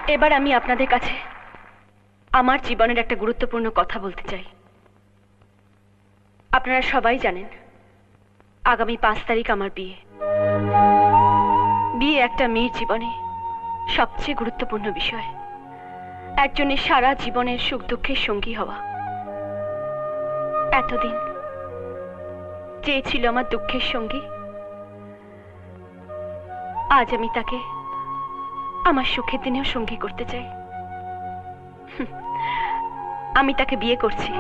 এবার আমি আপনাদের কাছে আমার জীবনের একটা গুরুত্বপূর্ণ কথা বলতে চাই। আপনারা সবাই জানেন আগামী 5 তারিখ আমার বিয়ে। বিয়ে একটা মেয়ের জীবনে সবচেয়ে গুরুত্বপূর্ণ বিষয়। একজনের সারা জীবনের সুখ দুঃখের সঙ্গী হওয়া। এতদিন চেয়েছিল আমার দুঃখের সঙ্গী, আজ আমি তাকে আমার সুখের দিনেও সঙ্গী করতে চাই। আমি তাকে বিয়ে করছি।